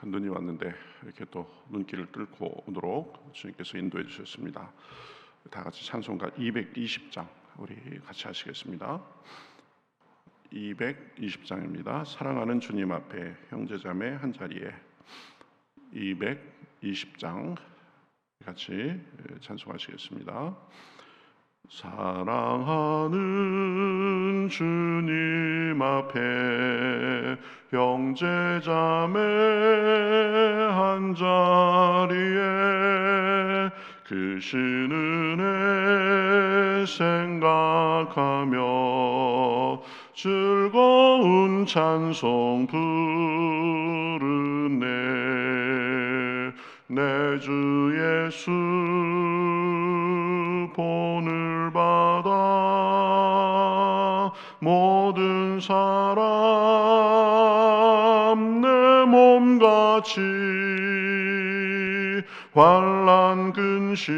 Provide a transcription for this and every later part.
눈이 왔는데 이렇게 또 눈길을 뚫고 오도록 주님께서 인도해 주셨습니다. 다 같이 찬송가 220장 우리 같이 하시겠습니다. 220장입니다. 사랑하는 주님 앞에 형제자매 한 자리에 220장 같이 찬송하시겠습니다. 사랑하는 주님 앞에 형제자매 한 자리에 크신 은혜 생각하며 즐거운 찬송 부르네. 내 주 예수 본을 받아 모든 사람 내 몸같이 환난 근심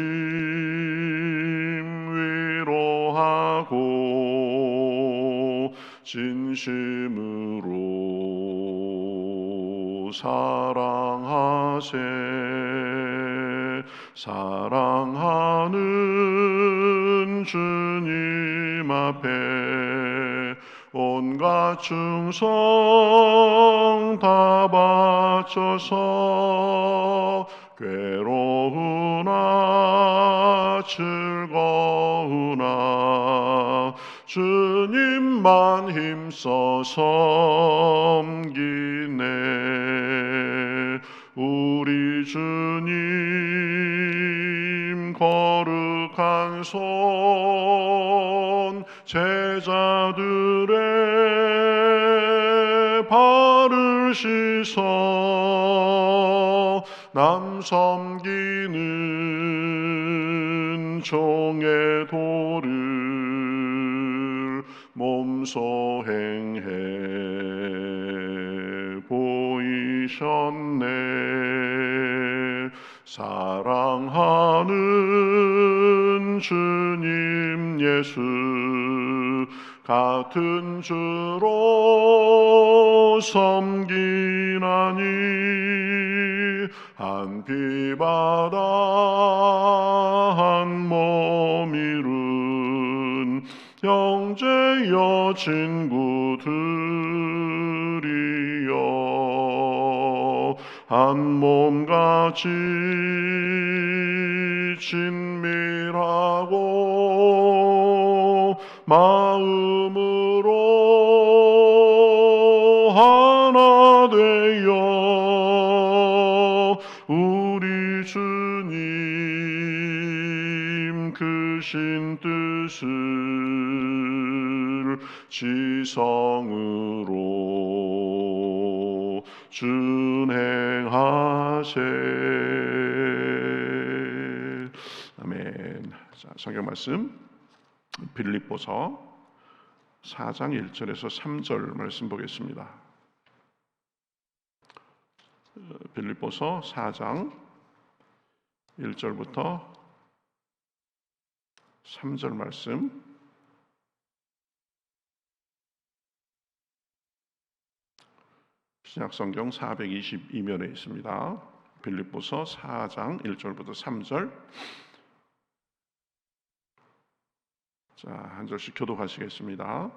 위로하고 진심으로 사랑하세. 사랑하는 주님 앞에 온갖 충성 다 바쳐서 괴로우나 즐거우나 주님만 힘써 섬기네. 우리 주님 거룩한 손 제자들의 발을 씻어 남 섬기는 종의 도를 몸소 행해 보이셨네. 사랑하는 주님 예수 같은 주로 섬기나니 한 피바다 한 몸 이룬 형제여 친구들이여 한 몸같이 친밀하고 마음으로 하나 되어 우리 주님 크신 뜻을 지성으로 준행하세. 아멘. 자, 성경 말씀 빌립보서 4장 1절에서 3절 말씀 보겠습니다. 빌립보서 4장 1절부터 3절 말씀 신약성경 422면에 있습니다. 빌립보서 4장 1절부터 3절. 자, 한 절씩 교독하시겠습니다.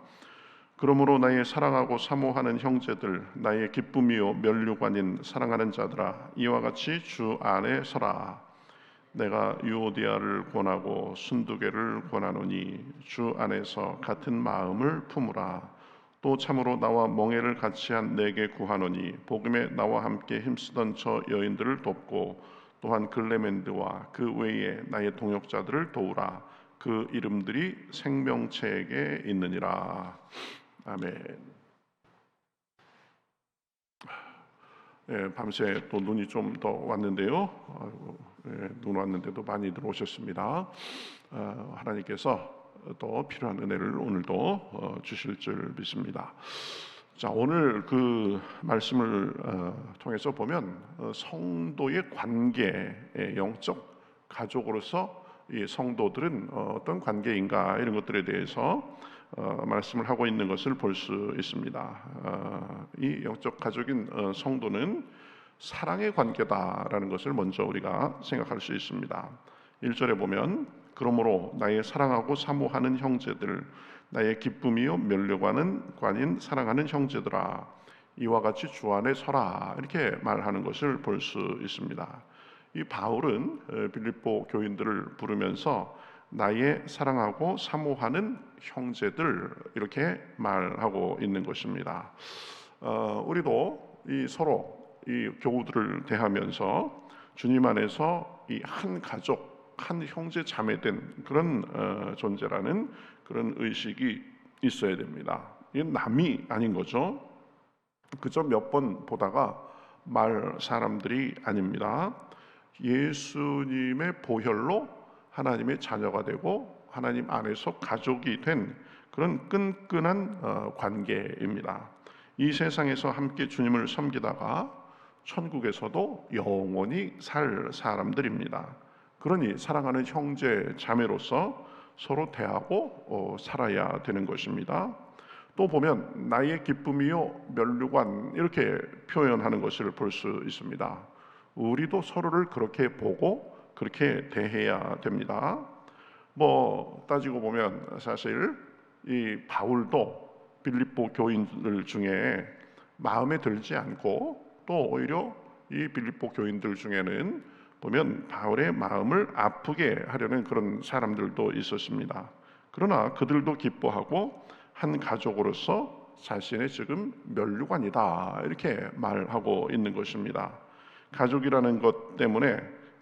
그러므로 나의 사랑하고 사모하는 형제들, 나의 기쁨이요 면류관인 사랑하는 자들아, 이와 같이 주 안에 서라. 내가 유오디아를 권하고 순두개를 권하노니 주 안에서 같은 마음을 품으라. 또 참으로 나와 멍에를 같이한 내게 구하노니 복음에 나와 함께 힘쓰던 저 여인들을 돕고 또한 글레멘드와 그 외에 나의 동역자들을 도우라. 그 이름들이 생명체에게 있느니라. 아멘. 밤새 또 눈이 좀 더 왔는데요. 눈 왔는데도 많이들 오셨습니다. 하나님께서 또 필요한 은혜를 오늘도 주실 줄 믿습니다. 자, 오늘 그 말씀을 통해서 보면 성도의 관계, 영적 가족으로서 이 성도들은 어떤 관계인가 이런 것들에 대해서 말씀을 하고 있는 것을 볼 수 있습니다. 이 영적 가족인 성도는 사랑의 관계다라는 것을 먼저 우리가 생각할 수 있습니다. 1절에 보면 그러므로 나의 사랑하고 사모하는 형제들, 나의 기쁨이요 면류관은 관인 사랑하는 형제들아, 이와 같이 주 안에 서라, 이렇게 말하는 것을 볼 수 있습니다. 이 바울은 빌립보 교인들을 부르면서 나의 사랑하고 사모하는 형제들, 이렇게 말하고 있는 것입니다. 우리도 이 서로 이 교우들을 대하면서 주님 안에서 이 한 가족, 한 형제 자매된 그런 존재라는 그런 의식이 있어야 됩니다. 이게 남이 아닌 거죠. 그저 몇 번 보다가 말 사람들이 아닙니다. 예수님의 보혈로 하나님의 자녀가 되고 하나님 안에서 가족이 된 그런 끈끈한 관계입니다. 이 세상에서 함께 주님을 섬기다가 천국에서도 영원히 살 사람들입니다. 그러니 사랑하는 형제 자매로서 서로 대하고 살아야 되는 것입니다. 또 보면 나의 기쁨이요 면류관, 이렇게 표현하는 것을 볼 수 있습니다. 우리도 서로를 그렇게 보고 그렇게 대해야 됩니다. 뭐 따지고 보면 사실 이 바울도 빌립보 교인들 중에 마음에 들지 않고, 또 오히려 이 빌립보 교인들 중에는 보면 바울의 마음을 아프게 하려는 그런 사람들도 있었습니다. 그러나 그들도 기뻐하고 한 가족으로서 자신의 지금 면류관이다, 이렇게 말하고 있는 것입니다. 가족이라는 것 때문에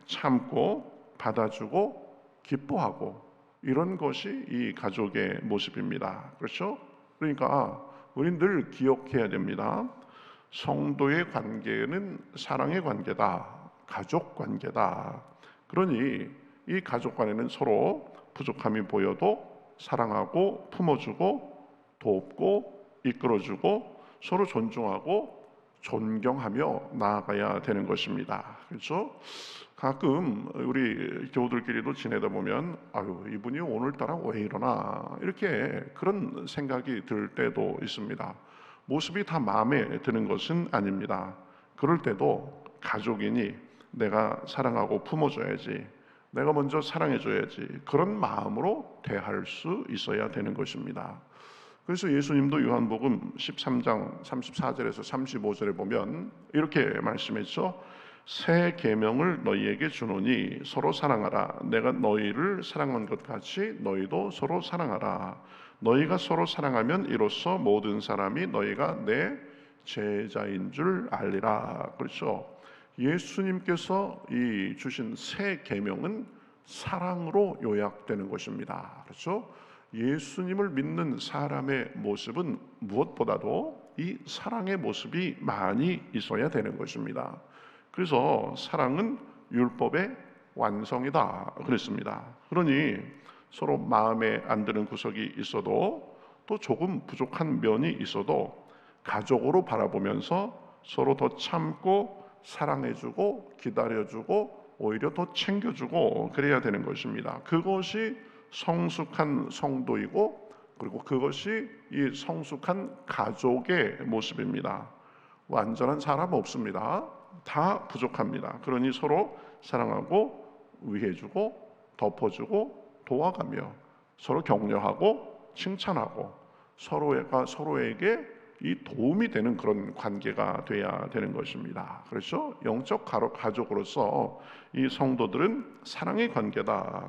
참고 받아주고 기뻐하고, 이런 것이 이 가족의 모습입니다. 그렇죠? 그러니까 우리는 늘 기억해야 됩니다. 성도의 관계는 사랑의 관계다, 가족 관계다. 그러니 이 가족 간에는 서로 부족함이 보여도 사랑하고 품어주고 돕고 이끌어주고 서로 존중하고 존경하며 나아가야 되는 것입니다. 그렇죠? 가끔 우리 교우들끼리도 지내다 보면 아유, 이분이 오늘따라 왜 이러나, 이렇게 그런 생각이 들 때도 있습니다. 모습이 다 마음에 드는 것은 아닙니다. 그럴 때도 가족이니 내가 사랑하고 품어줘야지, 내가 먼저 사랑해줘야지, 그런 마음으로 대할 수 있어야 되는 것입니다. 그래서 예수님도 요한복음 13장 34절에서 35절에 보면 이렇게 말씀했죠. 새 계명을 너희에게 주노니 서로 사랑하라. 내가 너희를 사랑한 것 같이 너희도 서로 사랑하라. 너희가 서로 사랑하면 이로써 모든 사람이 너희가 내 제자인 줄 알리라. 그렇죠? 예수님께서 이 주신 새 계명은 사랑으로 요약되는 것입니다. 그렇죠? 예수님을 믿는 사람의 모습은 무엇보다도 이 사랑의 모습이 많이 있어야 되는 것입니다. 그래서 사랑은 율법의 완성이다 그랬습니다. 그러니 서로 마음에 안 드는 구석이 있어도, 또 조금 부족한 면이 있어도 가족으로 바라보면서 서로 더 참고 사랑해주고 기다려주고 오히려 더 챙겨주고 그래야 되는 것입니다. 그것이 성숙한 성도이고, 그리고 그것이 이 성숙한 가족의 모습입니다. 완전한 사람 없습니다. 다 부족합니다. 그러니 서로 사랑하고 위해주고 덮어주고 도와가며 서로 격려하고 칭찬하고 서로가 서로에게 이 도움이 되는 그런 관계가 돼야 되는 것입니다. 그렇죠? 영적 가족으로서 이 성도들은 사랑의 관계다.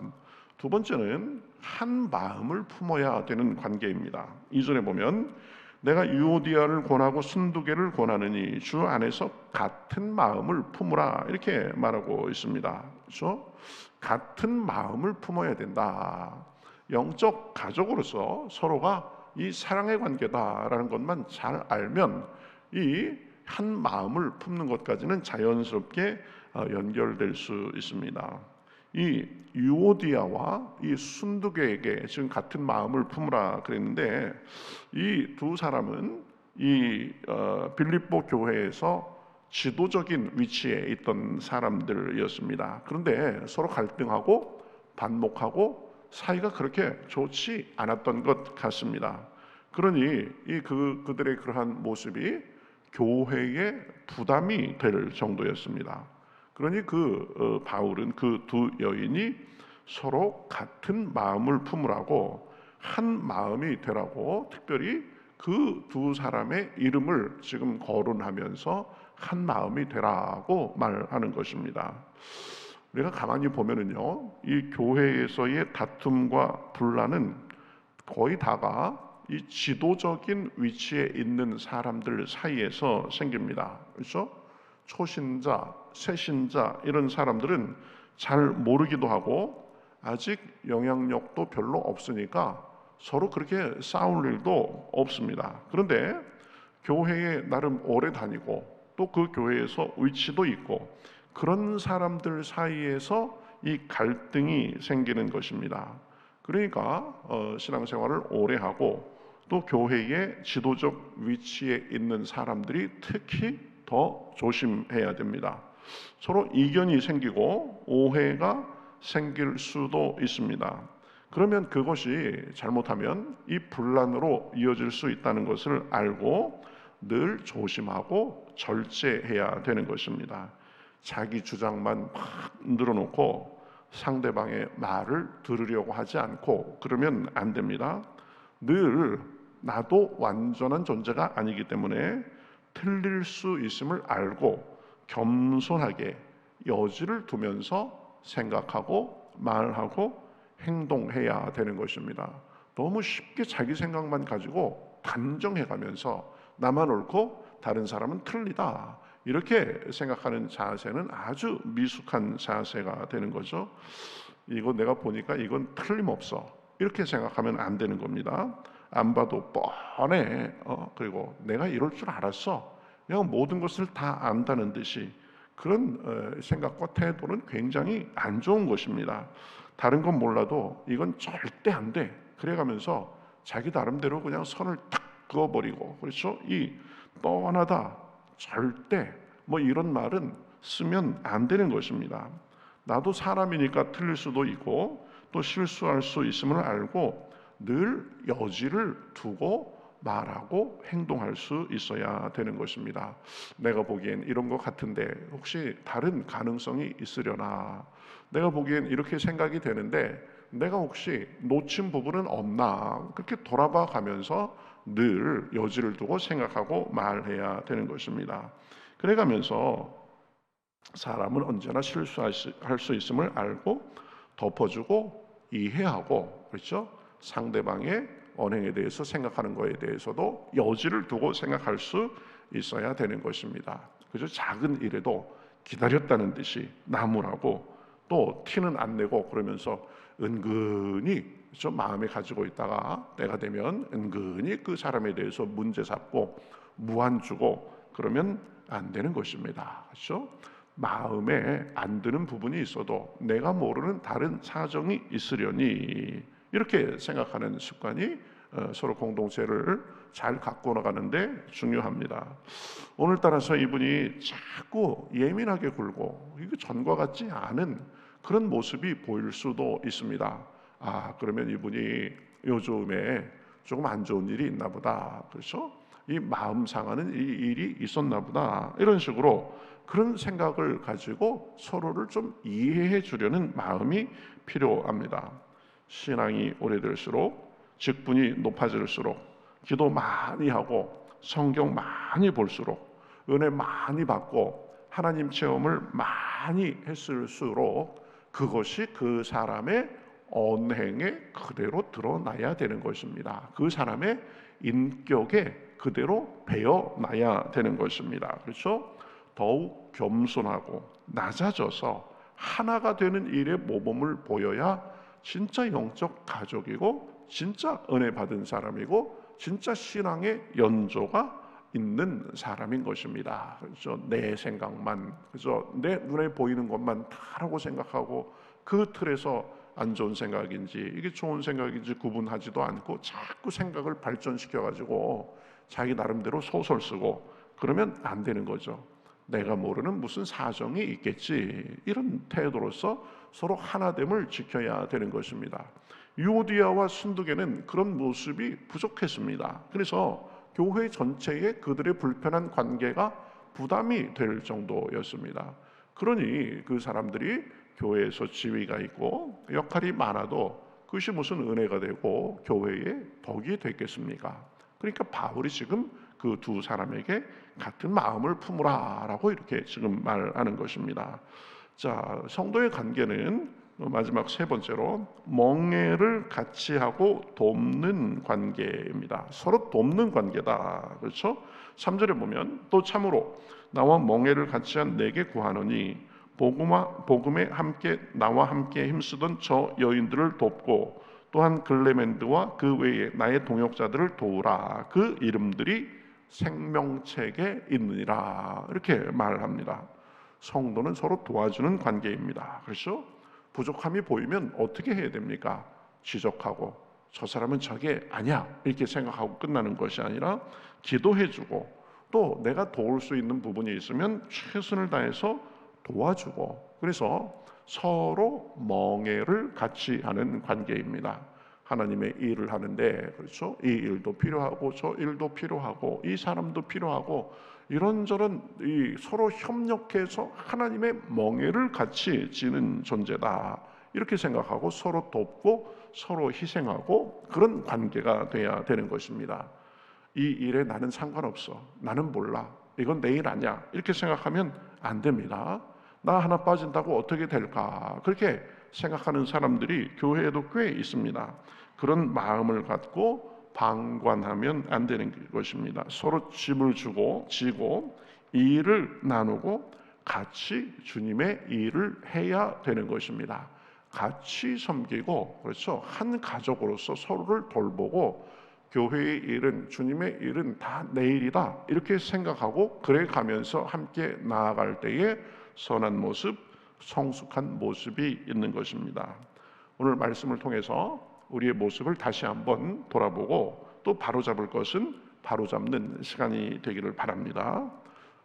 두 번째는 한 마음을 품어야 되는 관계입니다. 2절에 보면 내가 유오디아를 권하고 순두개를 권하느니 주 안에서 같은 마음을 품으라, 이렇게 말하고 있습니다. 그렇죠? 같은 마음을 품어야 된다. 영적 가족으로서 서로가 이 사랑의 관계다라는 것만 잘 알면 이 한 마음을 품는 것까지는 자연스럽게 연결될 수 있습니다. 이 유오디아와 이 순두개에게 지금 같은 마음을 품으라 그랬는데, 이 두 사람은 이 빌립보 교회에서 지도적인 위치에 있던 사람들이었습니다. 그런데 서로 갈등하고 반목하고 사이가 그렇게 좋지 않았던 것 같습니다. 그러니 그들의 그러한 모습이 교회에 부담이 될 정도였습니다. 그러니 바울은 그 두 여인이 서로 같은 마음을 품으라고, 한 마음이 되라고 특별히 그 두 사람의 이름을 지금 거론하면서 한 마음이 되라고 말하는 것입니다. 우리가 가만히 보면은요, 이 교회에서의 다툼과 분란은 거의 다가 이 지도적인 위치에 있는 사람들 사이에서 생깁니다. 그렇죠? 초신자, 새신자 이런 사람들은 잘 모르기도 하고 아직 영향력도 별로 없으니까 서로 그렇게 싸울 일도 없습니다. 그런데 교회에 나름 오래 다니고 또 그 교회에서 위치도 있고 그런 사람들 사이에서 이 갈등이 생기는 것입니다. 그러니까 신앙생활을 오래 하고 또 교회의 지도적 위치에 있는 사람들이 특히 더 조심해야 됩니다. 서로 이견이 생기고 오해가 생길 수도 있습니다. 그러면 그것이 잘못하면 이 분란으로 이어질 수 있다는 것을 알고 늘 조심하고 절제해야 되는 것입니다. 자기 주장만 막 늘어놓고 상대방의 말을 들으려고 하지 않고 그러면 안 됩니다. 늘 나도 완전한 존재가 아니기 때문에 틀릴 수 있음을 알고 겸손하게 여지를 두면서 생각하고 말하고 행동해야 되는 것입니다. 너무 쉽게 자기 생각만 가지고 단정해가면서 나만 옳고 다른 사람은 틀리다 이렇게 생각하는 자세는 아주 미숙한 자세가 되는 거죠. 이거 내가 보니까 이건 틀림없어 이렇게 생각하면 안 되는 겁니다. 안 봐도 뻔해. 그리고 내가 이럴 줄 알았어. 그냥 모든 것을 다 안다는 듯이 그런 생각과 태도는 굉장히 안 좋은 것입니다. 다른 건 몰라도 이건 절대 안 돼. 그래가면서 자기 나름대로 그냥 선을 탁 그어버리고, 그렇죠? 이 뻔하다, 절대 뭐 이런 말은 쓰면 안 되는 것입니다. 나도 사람이니까 틀릴 수도 있고 또 실수할 수 있음을 알고 늘 여지를 두고 말하고 행동할 수 있어야 되는 것입니다. 내가 보기엔 이런 것 같은데 혹시 다른 가능성이 있으려나? 내가 보기엔 이렇게 생각이 되는데 내가 혹시 놓친 부분은 없나? 그렇게 돌아봐 가면서 늘 여지를 두고 생각하고 말해야 되는 것입니다. 그래가면서 사람은 언제나 실수할 수 있음을 알고 덮어주고 이해하고, 그렇죠? 상대방의 언행에 대해서 생각하는 것에 대해서도 여지를 두고 생각할 수 있어야 되는 것입니다. 그죠? 작은 일에도 기다렸다는 듯이 나무라고 또 티는 안 내고 그러면서 은근히 좀 마음에 가지고 있다가 때가 되면 은근히 그 사람에 대해서 문제 삼고 무안 주고 그러면 안 되는 것입니다. 그렇죠? 마음에 안 드는 부분이 있어도 내가 모르는 다른 사정이 있으려니 이렇게 생각하는 습관이 서로 공동체를 잘 갖고 나가는데 중요합니다. 오늘따라서 이분이 자꾸 예민하게 굴고 이거 전과 같지 않은 그런 모습이 보일 수도 있습니다. 그러면 이분이 요즘에 조금 안 좋은 일이 있나 보다. 그렇죠? 이 마음 상하는 이 일이 있었나 보다. 이런 식으로 그런 생각을 가지고 서로를 좀 이해해 주려는 마음이 필요합니다. 신앙이 오래될수록 직분이 높아질수록 기도 많이 하고 성경 많이 볼수록 은혜 많이 받고 하나님 체험을 많이 했을수록 그것이 그 사람의 언행에 그대로 드러나야 되는 것입니다. 그 사람의 인격에 그대로 배어나야 되는 것입니다. 그렇죠? 더욱 겸손하고 낮아져서 하나가 되는 일에 모범을 보여야 진짜 영적 가족이고 진짜 은혜 받은 사람이고 진짜 신앙의 연조가 있는 사람인 것입니다. 그렇죠? 내 생각만, 그죠? 내 눈에 보이는 것만 다라고 생각하고 그 틀에서 안 좋은 생각인지 이게 좋은 생각인지 구분하지도 않고 자꾸 생각을 발전시켜 가지고 자기 나름대로 소설 쓰고 그러면 안 되는 거죠. 내가 모르는 무슨 사정이 있겠지, 이런 태도로서 서로 하나됨을 지켜야 되는 것입니다. 유오디아와 순두개는 그런 모습이 부족했습니다. 그래서 교회 전체에 그들의 불편한 관계가 부담이 될 정도였습니다. 그러니 그 사람들이 교회에서 지위가 있고 역할이 많아도 그것이 무슨 은혜가 되고 교회의 덕이 됐겠습니까? 그러니까 바울이 지금 그 두 사람에게 같은 마음을 품으라라고 이렇게 지금 말하는 것입니다. 자, 성도의 관계는 마지막 세 번째로 멍에를 같이 하고 돕는 관계입니다. 서로 돕는 관계다. 그렇죠? 3절에 보면 또 참으로 나와 멍에를 같이 한 내게 구하노니 복음에 함께 나와 함께 힘쓰던 저 여인들을 돕고 또한 글레멘드와 그 외에 나의 동역자들을 도우라. 그 이름들이 생명책에 있느니라. 이렇게 말합니다. 성도는 서로 도와주는 관계입니다. 그렇죠? 부족함이 보이면 어떻게 해야 됩니까? 지적하고 저 사람은 저게 아니야 이렇게 생각하고 끝나는 것이 아니라 기도해주고 또 내가 도울 수 있는 부분이 있으면 최선을 다해서 도와주고 그래서 서로 멍에를 같이 하는 관계입니다. 하나님의 일을 하는데 그렇죠? 이 일도 필요하고 저 일도 필요하고 이 사람도 필요하고 이런저런 서로 협력해서 하나님의 멍에를 같이 지는 존재다 이렇게 생각하고 서로 돕고 서로 희생하고 그런 관계가 돼야 되는 것입니다. 이 일에 나는 상관없어, 나는 몰라, 이건 내 일 아니야 이렇게 생각하면 안 됩니다. 나 하나 빠진다고 어떻게 될까 그렇게 생각하는 사람들이 교회에도 꽤 있습니다. 그런 마음을 갖고 방관하면 안 되는 것입니다. 서로 짐을 주고 지고 일을 나누고 같이 주님의 일을 해야 되는 것입니다. 같이 섬기고 그렇죠. 한 가족으로서 서로를 돌보고 교회의 일은 주님의 일은 다 내 일이다 이렇게 생각하고 그래 가면서 함께 나아갈 때에 선한 모습, 성숙한 모습이 있는 것입니다. 오늘 말씀을 통해서 우리의 모습을 다시 한번 돌아보고 또 바로잡을 것은 바로잡는 시간이 되기를 바랍니다.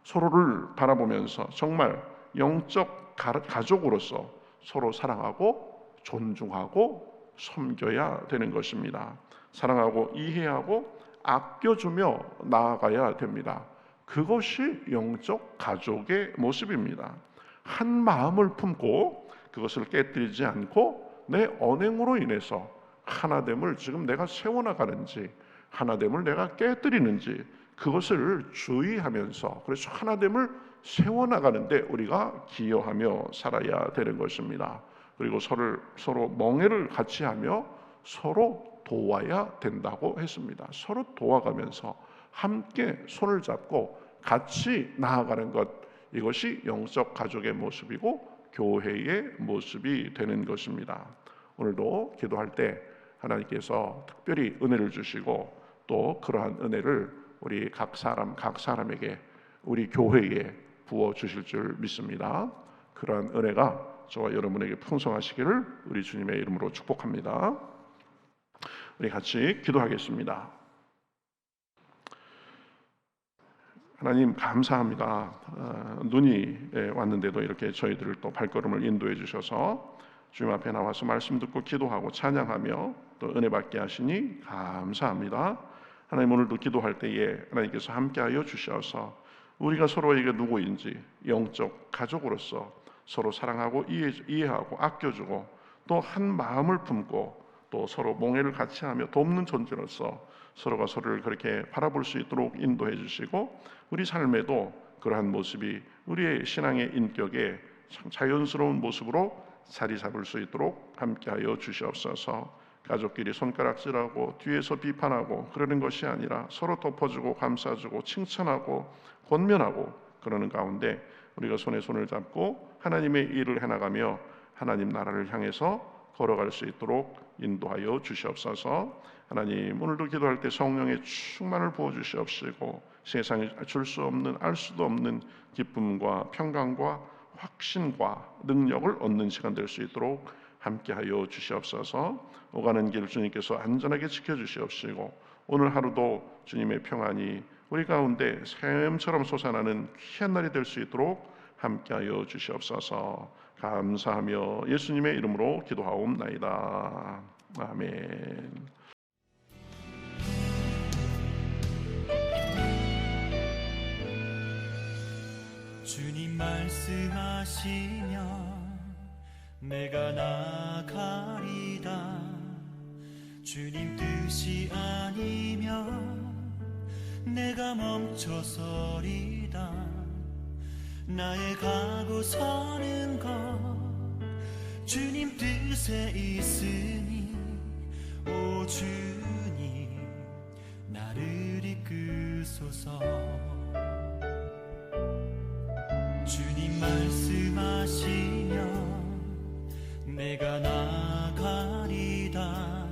서로를 바라보면서 정말 영적 가족으로서 서로 사랑하고 존중하고 섬겨야 되는 것입니다. 사랑하고 이해하고 아껴주며 나아가야 됩니다. 그것이 영적 가족의 모습입니다. 한 마음을 품고 그것을 깨뜨리지 않고 내 언행으로 인해서 하나됨을 지금 내가 세워나가는지 하나됨을 내가 깨뜨리는지 그것을 주의하면서 그래서 하나됨을 세워나가는데 우리가 기여하며 살아야 되는 것입니다. 그리고 서로 멍에를 같이 하며 서로 도와야 된다고 했습니다. 서로 도와가면서 함께 손을 잡고 같이 나아가는 것 이것이 영적 가족의 모습이고 교회의 모습이 되는 것입니다. 오늘도 기도할 때 하나님께서 특별히 은혜를 주시고 또 그러한 은혜를 우리 각 사람에게 우리 교회에 부어 주실 줄 믿습니다. 그러한 은혜가 저와 여러분에게 풍성하시기를 우리 주님의 이름으로 축복합니다. 우리 같이 기도하겠습니다. 하나님 감사합니다. 눈이 왔는데도 이렇게 저희들을 또 발걸음을 인도해 주셔서 주님 앞에 나와서 말씀 듣고 기도하고 찬양하며 또 은혜 받게 하시니 감사합니다. 하나님 오늘도 기도할 때에 하나님께서 함께하여 주셔서 우리가 서로에게 누구인지 영적 가족으로서 서로 사랑하고 이해하고 아껴주고 또 한 마음을 품고 또 서로 멍에를 같이 하며 돕는 존재로서 서로가 서로를 그렇게 바라볼 수 있도록 인도해 주시고 우리 삶에도 그러한 모습이 우리의 신앙의 인격에 참 자연스러운 모습으로 자리 잡을 수 있도록 함께하여 주시옵소서. 가족끼리 손가락질하고 뒤에서 비판하고 그러는 것이 아니라 서로 덮어주고 감싸주고 칭찬하고 권면하고 그러는 가운데 우리가 손에 손을 잡고 하나님의 일을 해나가며 하나님 나라를 향해서 걸어갈 수 있도록 인도하여 주시옵소서. 하나님 오늘도 기도할 때 성령의 충만을 부어 주시옵시고 세상에 줄 수 없는 알 수도 없는 기쁨과 평강과 확신과 능력을 얻는 시간 될 수 있도록 함께하여 주시옵소서. 오가는 길 주님께서 안전하게 지켜주시옵시고 오늘 하루도 주님의 평안이 우리 가운데 샘처럼 솟아나는 귀한 날이 될 수 있도록 함께하여 주시옵소서. 감사하며 예수님의 이름으로 기도하옵나이다. 아멘. 주님 말씀하시면 내가 나가리다. 주님 뜻이 아니면 내가 멈춰서리다. 나의 가고 서는 것 주님 뜻에 있으니 오 주님 나를 이끄소서. 주님 말씀하시면 내가 나가리다.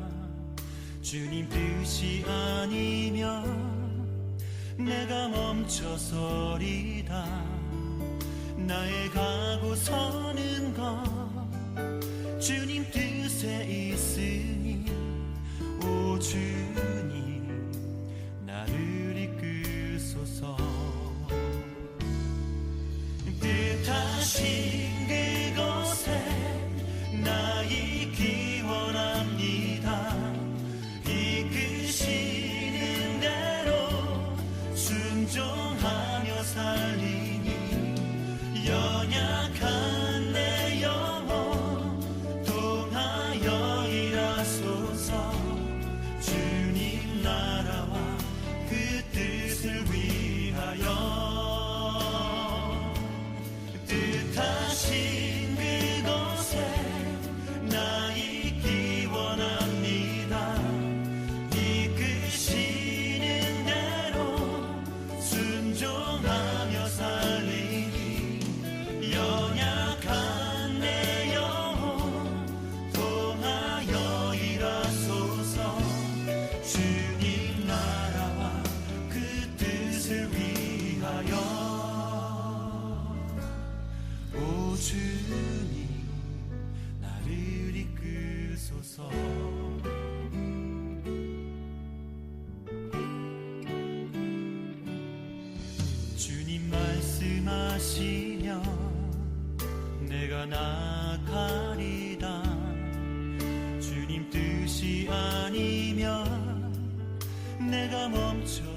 주님 뜻이 아니면 내가 멈춰서리다. 나의 가고 서는 것 주님 뜻에 있으니 오 주님 나를 이끄소서. 뜻하신 그곳에 나 있기 원합니다. 이끄시는 대로 순종하며 살리니 연약한 내 영혼 통하여 일하소서. 주님 나라와 그 뜻을 위하여 뜻하신 그곳에 나 있기 원합니다. 이끄시는 대로 순종하며 살리니 연약한 내 영혼 통하여 일하소서. 주님 나라와 그 뜻을 위하여 오 주님 나를 이끄소서. 주님 말씀하시면 내가 나가리다. 주님 뜻이 아니면 내가 멈춰